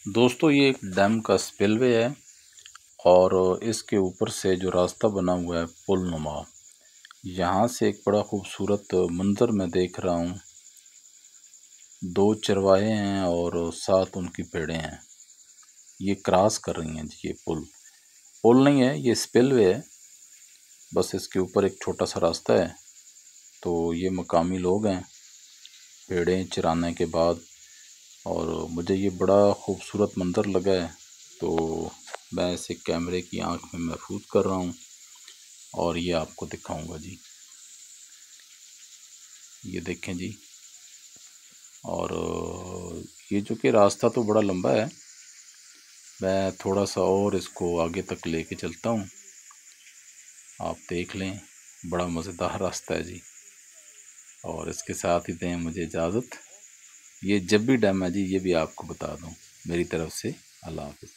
दोस्तों ये एक डैम का स्पिलवे है और इसके ऊपर से जो रास्ता बना हुआ है पुल नुमा, यहाँ से एक बड़ा खूबसूरत मंज़र मैं देख रहा हूँ। 2 चरवाहे हैं और 7 उनकी भेड़ें हैं। ये क्रॉस कर रही हैं जी। ये पुल नहीं है, ये स्पिलवे है। बस इसके ऊपर एक छोटा सा रास्ता है। तो ये मकामी लोग हैं भेड़ें चराने के बाद, और मुझे ये बड़ा खूबसूरत मंज़र लगा है तो मैं इसे कैमरे की आंख में महफूज कर रहा हूँ और ये आपको दिखाऊंगा जी। ये देखें जी। और ये जो कि रास्ता तो बड़ा लंबा है, मैं थोड़ा सा और इसको आगे तक लेके चलता हूँ, आप देख लें। बड़ा मज़ेदार रास्ता है जी। और इसके साथ ही दें मुझे इजाज़त। ये जब्बी डैम है जी, ये भी आपको बता दूँ मेरी तरफ से। अल्लाह हाफ़िज़।